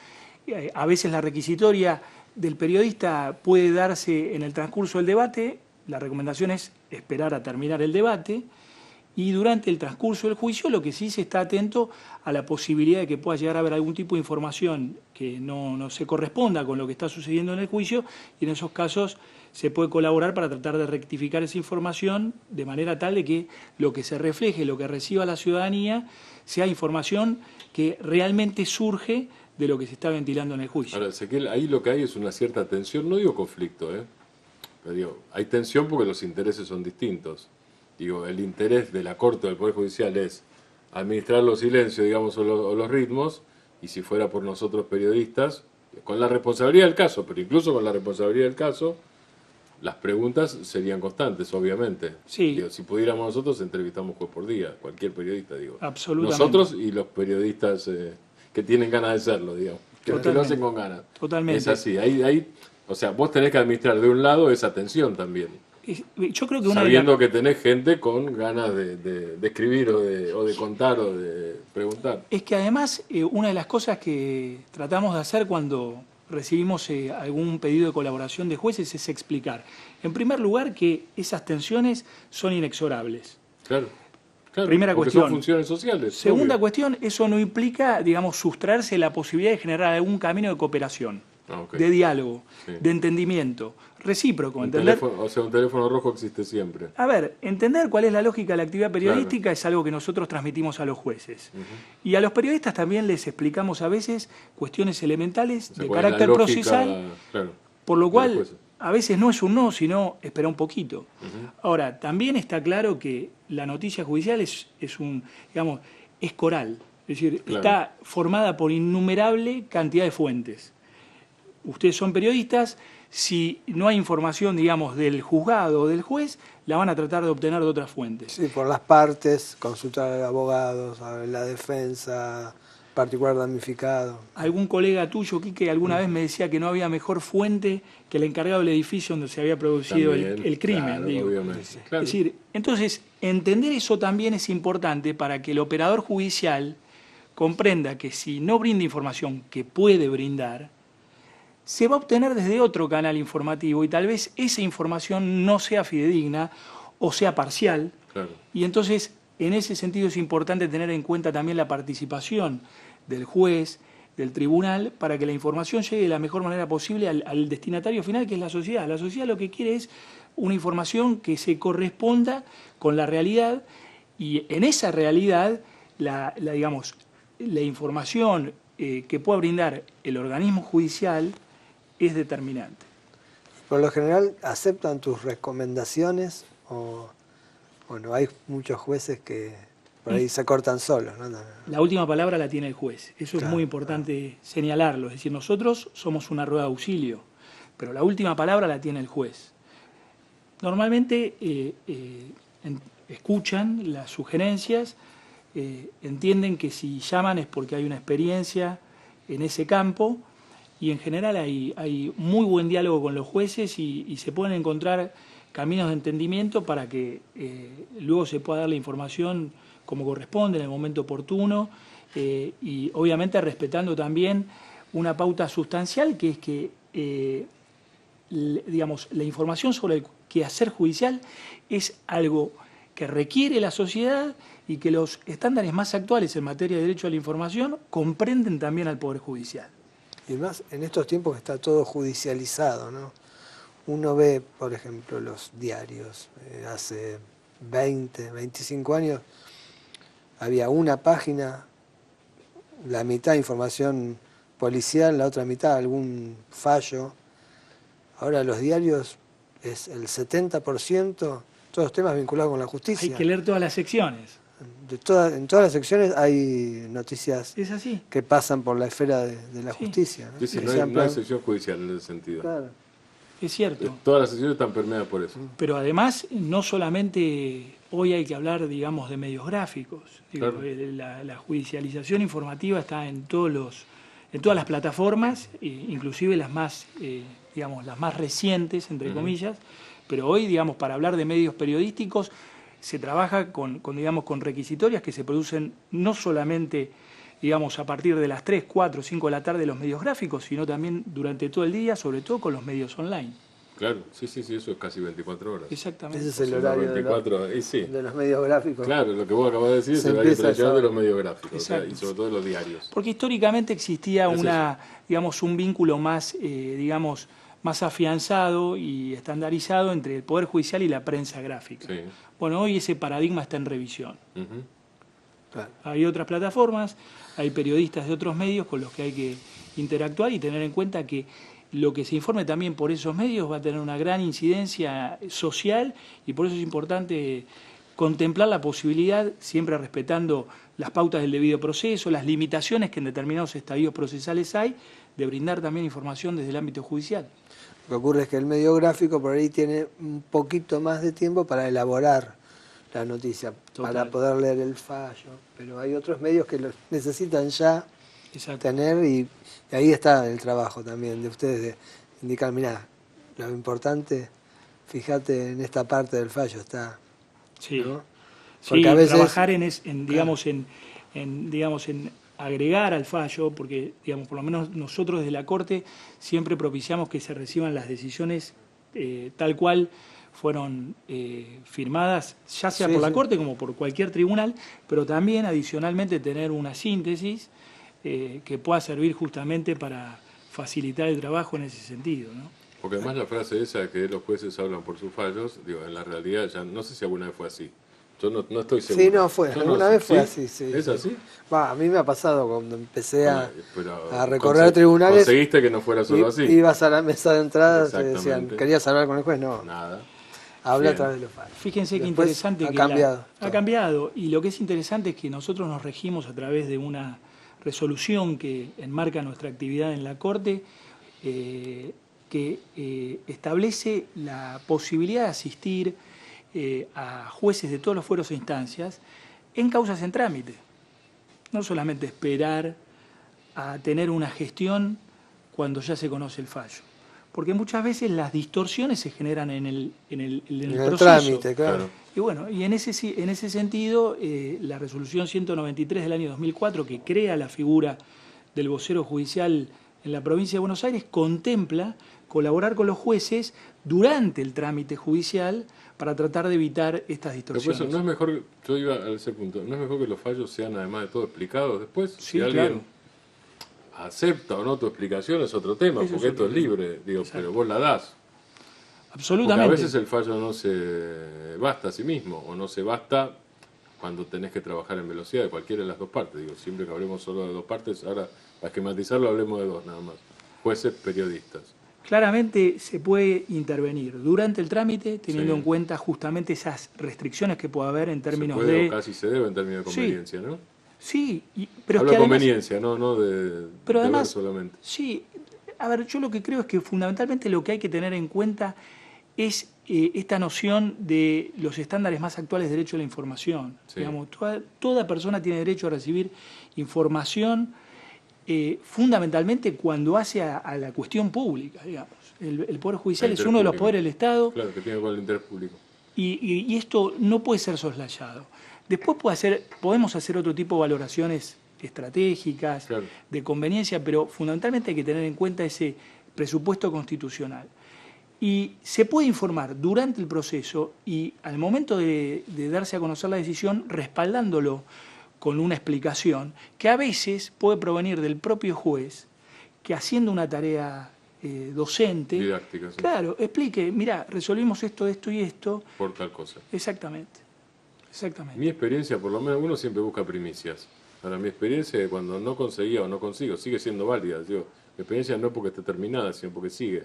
A veces la requisitoria del periodista puede darse en el transcurso del debate. La recomendación es esperar a terminar el debate. Y durante el transcurso del juicio lo que sí se está atento a la posibilidad de que pueda llegar a haber algún tipo de información que no se corresponda con lo que está sucediendo en el juicio, y en esos casos se puede colaborar para tratar de rectificar esa información de manera tal de que lo que se refleje, lo que reciba la ciudadanía, sea información que realmente surge de lo que se está ventilando en el juicio. Ahora, Ezequiel, ahí lo que hay es una cierta tensión, no digo conflicto, Pero digo, hay tensión porque los intereses son distintos. Digo, el interés de la Corte o del Poder Judicial es administrar los silencios, digamos, o los ritmos, y si fuera por nosotros periodistas, con la responsabilidad del caso, pero incluso con la responsabilidad del caso, las preguntas serían constantes, obviamente. Sí. Digo, si pudiéramos nosotros, entrevistamos juez por día, cualquier periodista, digo. Absolutamente. Nosotros y los periodistas que tienen ganas de serlo, digamos. Que lo hacen con ganas. Totalmente. Es así. O sea, vos tenés que administrar de un lado esa tensión también. Yo creo que sabiendo que tenés gente con ganas de escribir o de contar o de preguntar. Es que además una de las cosas que tratamos de hacer cuando recibimos algún pedido de colaboración de jueces es explicar, en primer lugar, que esas tensiones son inexorables. Claro. Primera porque cuestión. Son funciones sociales. Segunda obvio. cuestión, eso no implica, digamos, sustraerse la posibilidad de generar algún camino de cooperación, de diálogo, de entendimiento, recíproco. Un teléfono rojo existe siempre. A ver, entender cuál es la lógica de la actividad periodística es algo que nosotros transmitimos a los jueces. Y a los periodistas también les explicamos a veces cuestiones elementales de carácter procesal, por lo cual a veces no es un no, sino espera un poquito. Ahora, también está claro que la noticia judicial es coral, es decir, está formada por innumerable cantidad de fuentes. Ustedes son periodistas, si no hay información, digamos, del juzgado o del juez, la van a tratar de obtener de otras fuentes. Sí, por las partes, consultar a abogados, a la defensa, particular damnificado. Algún colega tuyo, Quique, alguna vez me decía que no había mejor fuente que el encargado del edificio donde se había producido el crimen. Claro, digo. Obviamente. Claro. Es decir, entonces, entender eso también es importante para que el operador judicial comprenda que si no brinda información que puede brindar, se va a obtener desde otro canal informativo y tal vez esa información no sea fidedigna o sea parcial. Claro. Y entonces, en ese sentido es importante tener en cuenta también la participación del juez, del tribunal, para que la información llegue de la mejor manera posible al destinatario final, que es la sociedad. La sociedad lo que quiere es una información que se corresponda con la realidad y en esa realidad la información que pueda brindar el organismo judicial es determinante. Por lo general, ¿aceptan tus recomendaciones o bueno, hay muchos jueces que por ahí se cortan solos, ¿no? La última palabra la tiene el juez. Eso es muy importante señalarlo. Es decir, nosotros somos una rueda de auxilio, pero la última palabra la tiene el juez. Normalmente escuchan las sugerencias, entienden que si llaman es porque hay una experiencia en ese campo y en general hay muy buen diálogo con los jueces y se pueden encontrar caminos de entendimiento para que luego se pueda dar la información como corresponde en el momento oportuno y obviamente respetando también una pauta sustancial que es que la información sobre el quehacer judicial es algo que requiere la sociedad y que los estándares más actuales en materia de derecho a la información comprenden también al Poder Judicial. Y más en estos tiempos que está todo judicializado, ¿no? Uno ve, por ejemplo, los diarios. Hace 20, 25 años había una página, la mitad información policial, la otra mitad algún fallo. Ahora los diarios es el 70%, todos temas vinculados con la justicia. Hay que leer todas las secciones. En todas las secciones hay noticias ¿Es así? que pasan por la esfera de la justicia, ¿no? Sí, sí, no hay sección judicial en ese sentido. Claro. Es cierto. Todas las secciones están permeadas por eso. Pero además, no solamente hoy hay que hablar, digamos, de medios gráficos. Digo, Claro. La judicialización informativa está en todas las plataformas, inclusive las más, las más recientes, entre comillas. Pero hoy, digamos, para hablar de medios periodísticos, se trabaja con requisitorias que se producen no solamente, digamos, a partir de las 3, 4, 5 de la tarde los medios gráficos, sino también durante todo el día, sobre todo con los medios online. Claro, sí, eso es casi 24 horas. Exactamente. Ese es el horario de los medios gráficos. Claro, lo que vos acabás de decir es el horario tradicional de los medios gráficos, o sea, y sobre todo de los diarios. Porque históricamente existía un vínculo más, más afianzado y estandarizado entre el Poder Judicial y la prensa gráfica. Sí. Bueno, hoy ese paradigma está en revisión. Claro. Hay otras plataformas, hay periodistas de otros medios con los que hay que interactuar y tener en cuenta que lo que se informe también por esos medios va a tener una gran incidencia social y por eso es importante contemplar la posibilidad, siempre respetando las pautas del debido proceso, las limitaciones que en determinados estadios procesales hay, de brindar también información desde el ámbito judicial. Lo que ocurre es que el medio gráfico por ahí tiene un poquito más de tiempo para elaborar la noticia, para poder leer el fallo, pero hay otros medios que lo necesitan ya tener y ahí está el trabajo también de ustedes de indicar, mirá, lo importante, fíjate en esta parte del fallo está. Sí, ¿no? sí, a veces, trabajar en agregar al fallo, porque digamos por lo menos nosotros desde la Corte siempre propiciamos que se reciban las decisiones tal cual fueron firmadas, ya sea por la Corte como por cualquier tribunal, pero también adicionalmente tener una síntesis que pueda servir justamente para facilitar el trabajo en ese sentido, ¿no? Porque además la frase esa de que los jueces hablan por sus fallos, digo, en la realidad ya no sé si alguna vez fue así. Yo no estoy seguro. Sí, no fue. Alguna vez fue así, sí. ¿Es así? A mí me ha pasado cuando empecé a recorrer recorrer tribunales. ¿Conseguiste que no fuera solo así? Ibas a la mesa de entrada y decían, ¿querías hablar con el juez? No. Nada. Habla a través de los fallos. Fíjense qué Después interesante ha que cambiado. Ha cambiado. Y lo que es interesante es que nosotros nos regimos a través de una resolución que enmarca nuestra actividad en la Corte, que establece la posibilidad de asistir a jueces de todos los fueros e instancias en causas en trámite. No solamente esperar a tener una gestión cuando ya se conoce el fallo. Porque muchas veces las distorsiones se generan en el proceso. Trámite, claro. Y bueno, y en ese sentido, la resolución 193 del año 2004, que crea la figura del vocero judicial en la provincia de Buenos Aires, contempla colaborar con los jueces durante el trámite judicial para tratar de evitar estas distorsiones. Pero por eso no es mejor, yo iba a ese punto, no es mejor que los fallos sean además de todo explicados después. Sí, si alguien acepta o no tu explicación es otro tema, porque esto es libre, digo, pero vos la das. Absolutamente. Porque a veces el fallo no se basta a sí mismo, o no se basta cuando tenés que trabajar en velocidad de cualquiera de las dos partes. Digo, siempre que hablemos solo de dos partes, ahora para esquematizarlo hablemos de dos nada más. Jueces, periodistas. Claramente se puede intervenir durante el trámite, teniendo en cuenta justamente esas restricciones que puede haber en términos se puede, de... o casi se debe en términos de conveniencia, ¿no? Sí, pero hablo es que de conveniencia, no de deber solamente. Sí, a ver, yo lo que creo es que fundamentalmente lo que hay que tener en cuenta es esta noción de los estándares más actuales de derecho a la información. Sí. Digamos, toda persona tiene derecho a recibir información fundamentalmente cuando hace a la cuestión pública, digamos. El Poder Judicial es uno de los poderes del Estado. Claro, que tiene con el interés público. Y esto no puede ser soslayado. Después podemos hacer otro tipo de valoraciones estratégicas, de conveniencia, pero fundamentalmente hay que tener en cuenta ese presupuesto constitucional. Y se puede informar durante el proceso y al momento de darse a conocer la decisión, respaldándolo con una explicación que a veces puede provenir del propio juez, que haciendo una tarea docente, didáctica, sí. Claro, explique, mira, resolvimos esto y esto. Por tal cosa. Exactamente. Mi experiencia, por lo menos, uno siempre busca primicias. Ahora, mi experiencia de cuando no conseguía o no consigo, sigue siendo válida. Digo, mi experiencia no es porque esté terminada, sino porque sigue.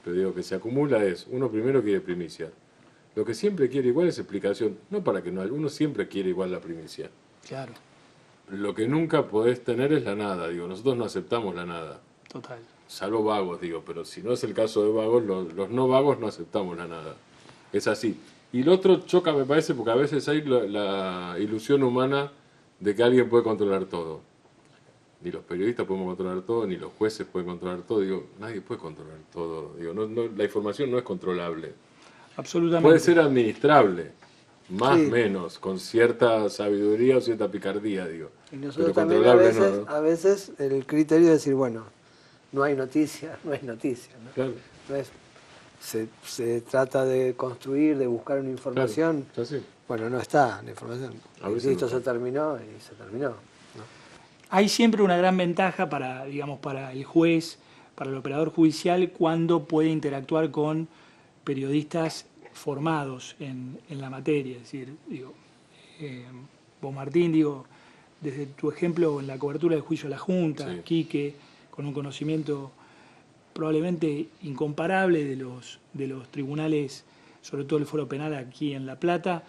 Pero digo, que se acumula es, uno primero quiere primicia. Lo que siempre quiere igual es explicación. No para que no, uno siempre quiere igual la primicia. Claro. Lo que nunca podés tener es la nada, digo, nosotros no aceptamos la nada. Total. Salvo vagos, digo, pero si no es el caso de vagos, los no vagos no aceptamos la nada. Es así. Y lo otro choca, me parece, porque a veces hay la ilusión humana de que alguien puede controlar todo. Ni los periodistas podemos controlar todo, ni los jueces pueden controlar todo. Digo, nadie puede controlar todo. Digo, la información no es controlable. Absolutamente. Puede ser administrable, más o menos, con cierta sabiduría o cierta picardía, digo. Y nosotros también a veces el criterio es decir, bueno, no hay noticia, no es noticia, ¿no? Claro. No es, se trata de construir, de buscar una información. Claro, sí. Bueno, no está la información. Esto se terminó y se terminó, ¿no? Hay siempre una gran ventaja para el juez, para el operador judicial, cuando puede interactuar con periodistas formados en la materia. Es decir, vos, Martín, desde tu ejemplo en la cobertura del juicio de la Junta, Quique, con un conocimiento probablemente incomparable de los tribunales, sobre todo el Foro Penal aquí en La Plata,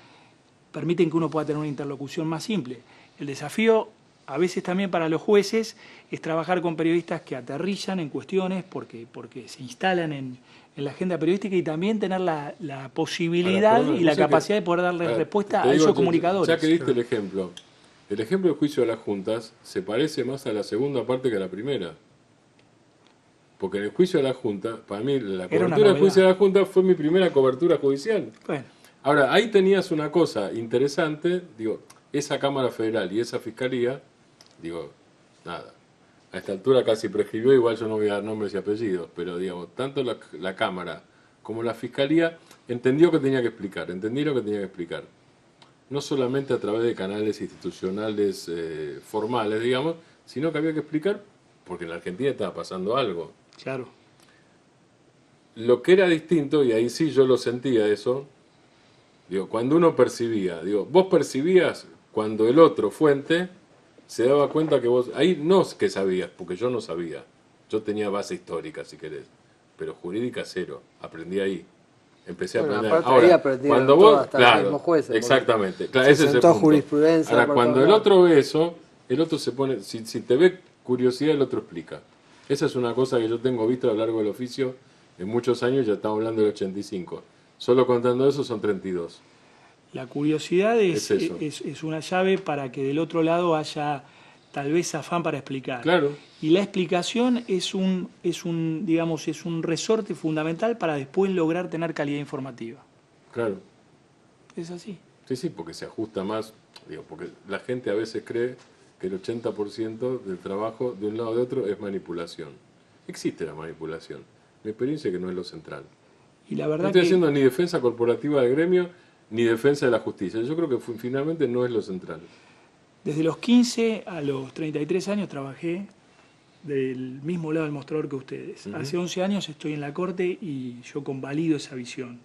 permiten que uno pueda tener una interlocución más simple. El desafío, a veces también para los jueces, es trabajar con periodistas que aterrizan en cuestiones porque se instalan en la agenda periodística y también tener la posibilidad y la capacidad de poder darle respuesta a esos comunicadores. Ya que diste el ejemplo del juicio de las juntas se parece más a la segunda parte que a la primera. Porque en el juicio de la Junta, para mí la cobertura del juicio de la Junta fue mi primera cobertura judicial. Bueno. Ahora, ahí tenías una cosa interesante, digo, esa Cámara Federal y esa Fiscalía, digo, nada, a esta altura casi prescribió, igual yo no voy a dar nombres y apellidos, pero digamos, tanto la Cámara como la Fiscalía entendieron lo que tenía que explicar. No solamente a través de canales institucionales formales, digamos, sino que había que explicar porque en la Argentina estaba pasando algo. Claro. Lo que era distinto, y ahí sí yo lo sentía eso, digo, cuando uno percibía, vos percibías cuando el otro fuente se daba cuenta que vos, ahí no es que sabías, porque yo no sabía, yo tenía base histórica si querés, pero jurídica cero, aprendí ahí, empecé a aprender. Ahora, cuando vos, hasta claro, los mismos jueces, exactamente, claro, ese es el punto. Jurisprudencia. Ahora, cuando el otro ve eso, el otro se pone, si te ve curiosidad, el otro explica. Esa es una cosa que yo tengo visto a lo largo del oficio en muchos años, ya estamos hablando del 85. Solo contando eso son 32. La curiosidad es una llave para que del otro lado haya tal vez afán para explicar. Claro. Y la explicación es un resorte fundamental para después lograr tener calidad informativa. Claro. Es así. Sí, porque se ajusta más, porque la gente a veces cree que el 80% del trabajo de un lado o de otro es manipulación. Existe la manipulación. Mi experiencia es que no es lo central. Y la verdad no estoy haciendo ni defensa corporativa del gremio, ni defensa de la justicia. Yo creo que finalmente no es lo central. Desde los 15 a los 33 años trabajé del mismo lado del mostrador que ustedes. Hace 11 años estoy en la Corte y yo convalido esa visión.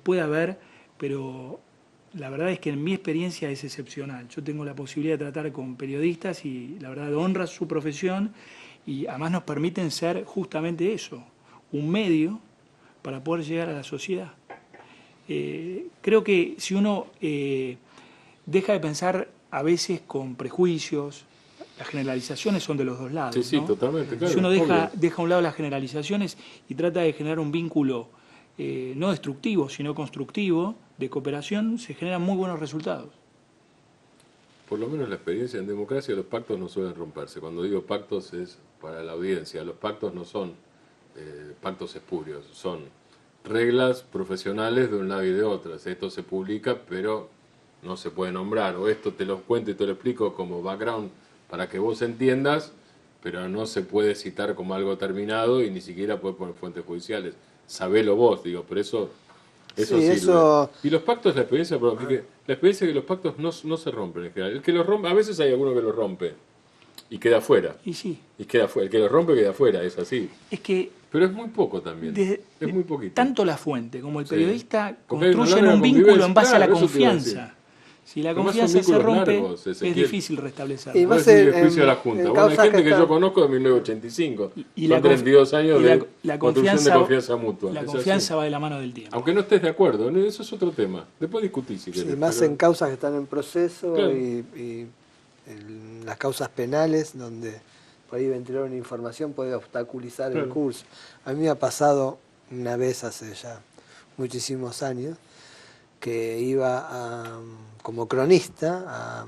Puede haber, pero la verdad es que en mi experiencia es excepcional. Yo tengo la posibilidad de tratar con periodistas y la verdad honra su profesión y además nos permiten ser justamente eso, un medio para poder llegar a la sociedad. Creo que si uno deja de pensar a veces con prejuicios, las generalizaciones son de los dos lados. Sí, ¿no? Totalmente, claro. Si uno deja a un lado las generalizaciones y trata de generar un vínculo no destructivo, sino constructivo, de cooperación, se generan muy buenos resultados. Por lo menos la experiencia en democracia, los pactos no suelen romperse. Cuando digo pactos es para la audiencia. Los pactos no son pactos espurios, son reglas profesionales de un lado y de otro. Esto se publica, pero no se puede nombrar. O esto te lo cuento y te lo explico como background para que vos entiendas, pero no se puede citar como algo terminado y ni siquiera puede poner fuentes judiciales. Sabelo vos, pero eso sirve. Y los pactos, la experiencia es que los pactos no se rompen en general. El que los rompe, a veces hay alguno que los rompe y queda afuera. Y sí. Y queda fuera. El que los rompe queda afuera, es así. Es que pero es muy poco también. Es muy poquito. Tanto la fuente como el periodista construyen un vínculo en base a la confianza. Si la confianza se rompe, es difícil restablecerla. Y más el juicio de la Junta. Bueno, hay gente que yo conozco de 1985. Son 32 años de construcción de confianza mutua. La confianza va de la mano del tiempo. Aunque no estés de acuerdo, eso es otro tema. Después discutís si querés. Sí, más en causas que están en proceso, claro. y en las causas penales, donde por ahí ventilar una información puede obstaculizar el curso. A mí me ha pasado una vez hace ya muchísimos años que iba como cronista a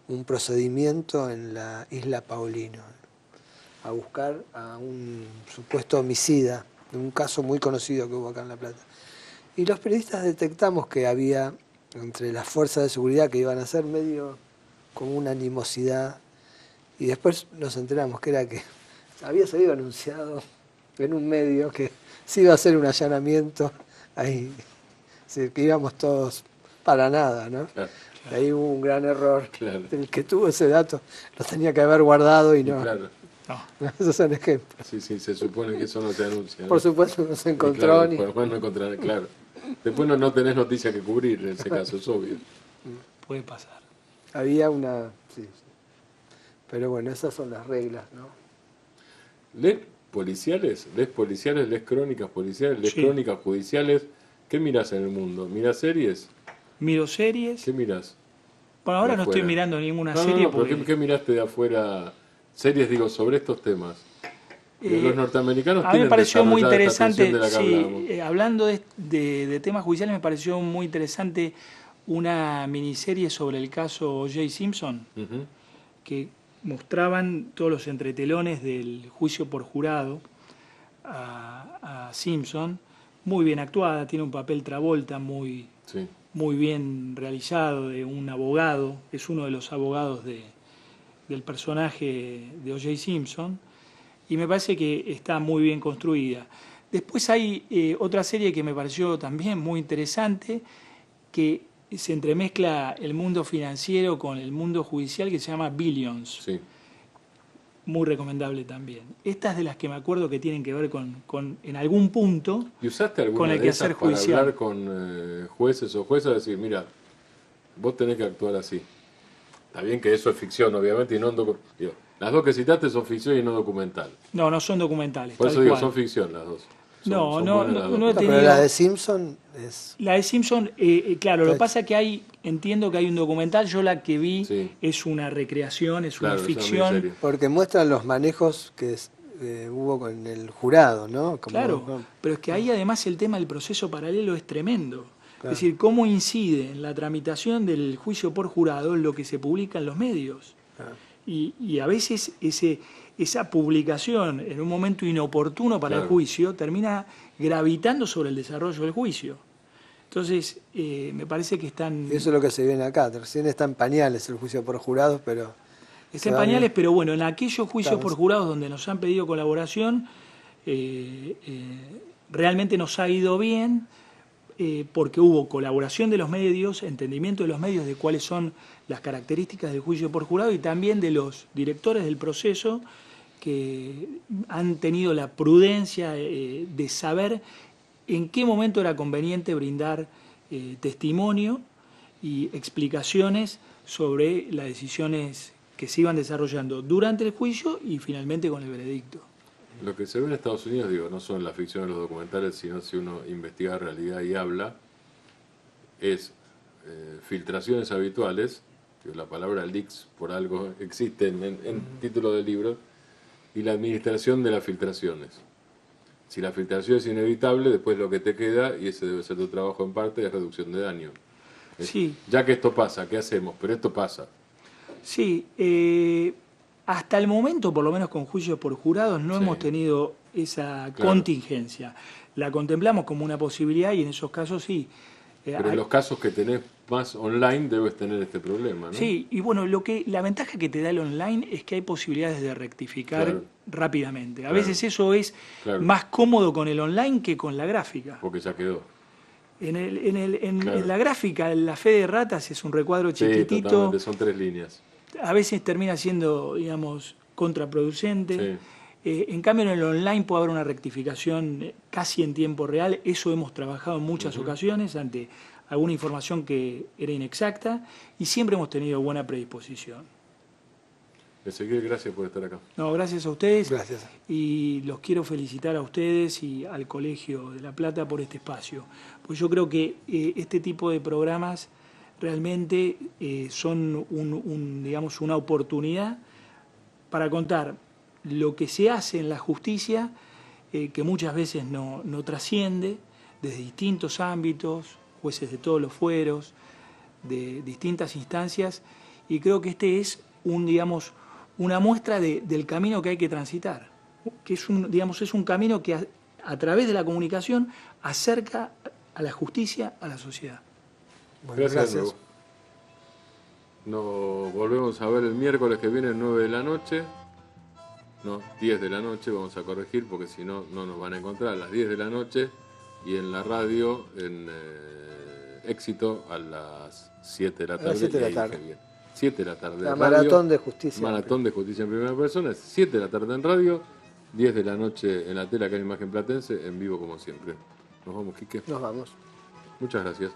un procedimiento en la isla Paulino a buscar a un supuesto homicida de un caso muy conocido que hubo acá en La Plata. Y los periodistas detectamos que había entre las fuerzas de seguridad que iban a ser medio como una animosidad, y después nos enteramos que era que había salido anunciado en un medio que se iba a hacer un allanamiento ahí, que íbamos todos para nada, ¿no? Claro. Ahí hubo un gran error. Claro. El que tuvo ese dato lo tenía que haber guardado y no. Claro. No. Esos son ejemplos. Sí, se supone que eso no se anuncia, ¿no? Por supuesto no se encontró claro, ni. Por no encontrar, claro. Después no tenés noticia que cubrir en ese caso, es obvio. Puede pasar. Había una. Sí. Pero bueno, esas son las reglas, ¿no? policiales? ¿Lees crónicas policiales? ¿Lees Sí. crónicas judiciales? ¿Qué mirás en el mundo? ¿Mirás series? Miro series. ¿Qué mirás? Bueno, ahora de no estoy afuera? mirando ninguna No, serie pero porque... ¿qué miraste de afuera? Series, digo, sobre estos temas. Los norteamericanos A mí me tienen pareció muy desarrollada esta interesante, tensión de la que sí, hablábamos. hablando de temas judiciales, me pareció muy interesante una miniserie sobre el caso O.J. Simpson, Ujú. que mostraban todos los entretelones del juicio por jurado a Simpson, muy bien actuada, tiene un papel Travolta muy, Sí. muy bien realizado, de un abogado, es uno de los abogados del personaje de O.J. Simpson, y me parece que está muy bien construida. Después hay otra serie que me pareció también muy interesante, que se entremezcla el mundo financiero con el mundo judicial, que se llama Billions. Sí. Muy recomendable también. Estas de las que me acuerdo que tienen que ver con en algún punto, ¿Y usaste con alguna el de esas quehacer para judicial. hablar con jueces o juezas? Decir, mira, vos tenés que actuar así. Está bien que eso es ficción, obviamente, y no digo, las dos que citaste son ficción y no documental. No, no son documentales. Por tal eso digo, cual. son ficción las dos. No, son no, buenas las dos. no he Pero tenido... la de Simpson es... La de Simpson, claro, lo que pasa es que entiendo que hay un documental, yo la que vi es una recreación, es Claro, una es una ficción. miniserie. Porque muestran los manejos que hubo con el jurado, ¿no? Como, Claro, ¿no? pero es que ahí además el tema del proceso paralelo es tremendo. Claro. Es decir, cómo incide en la tramitación del juicio por jurado lo que se publica en los medios. Claro. Y a veces esa publicación en un momento inoportuno para el Claro. juicio termina gravitando sobre el desarrollo del juicio. Entonces, me parece que están... Y eso es lo que se viene acá. Recién está en pañales el juicio por jurados, pero... Está en pañales, pero bueno, en aquellos juicios Estamos- por jurados donde nos han pedido colaboración, realmente nos ha ido bien, porque hubo colaboración de los medios, entendimiento de los medios de cuáles son las características del juicio por jurado y también de los directores del proceso que han tenido la prudencia de saber en qué momento era conveniente brindar testimonio y explicaciones sobre las decisiones que se iban desarrollando durante el juicio y finalmente con el veredicto. Lo que se ve en Estados Unidos, digo, no son las ficciones, los documentales, sino si uno investiga realidad y habla, es filtraciones habituales, digo, la palabra leaks por algo existe en título del libro, y la administración de las filtraciones. Si la filtración es inevitable, después lo que te queda, y ese debe ser tu trabajo en parte, es reducción de daño. Sí. Ya que esto pasa, ¿qué hacemos? Pero esto pasa. Sí, hasta el momento, por lo menos con juicios por jurados, no hemos tenido esa contingencia. La contemplamos como una posibilidad y en esos casos sí. Pero en los casos que tenés más online debes tener este problema, ¿no? Sí, y bueno, la ventaja que te da el online es que hay posibilidades de rectificar Claro. rápidamente. A Claro. veces eso es Claro. más cómodo con el online que con la gráfica. Porque ya quedó. En la gráfica, la fe de ratas es un recuadro Sí, chiquitito. totalmente, son 3 líneas. A veces termina siendo, digamos, contraproducente. Sí. En cambio, en el online puede haber una rectificación casi en tiempo real. Eso hemos trabajado en muchas ocasiones ante alguna información que era inexacta y siempre hemos tenido buena predisposición. Ezequiel, gracias por estar acá. No, gracias a ustedes. Gracias. Y los quiero felicitar a ustedes y al Colegio de La Plata por este espacio. Pues yo creo que este tipo de programas realmente son digamos, una oportunidad para contar lo que se hace en la justicia, que muchas veces no trasciende, desde distintos ámbitos, jueces de todos los fueros, de distintas instancias, y creo que este es digamos, una muestra del camino que hay que transitar, que es un camino que a través de la comunicación acerca a la justicia a la sociedad. Bueno, Gracias. De nuevo. Nos volvemos a ver el miércoles que viene, 9 de la noche. No, 10 de la noche, vamos a corregir porque si no, no nos van a encontrar a las 10 de la noche y en la radio, en Éxito, a las 7 de la tarde. A las 7 de la y ahí tarde. dije bien. 7 de la tarde. La radio, maratón de justicia. Maratón de justicia en primera persona, es 7 de la tarde en radio, 10 de la noche en la tela, que es Imagen Platense, en vivo como siempre. Nos vamos, Quique. Nos vamos. Muchas gracias.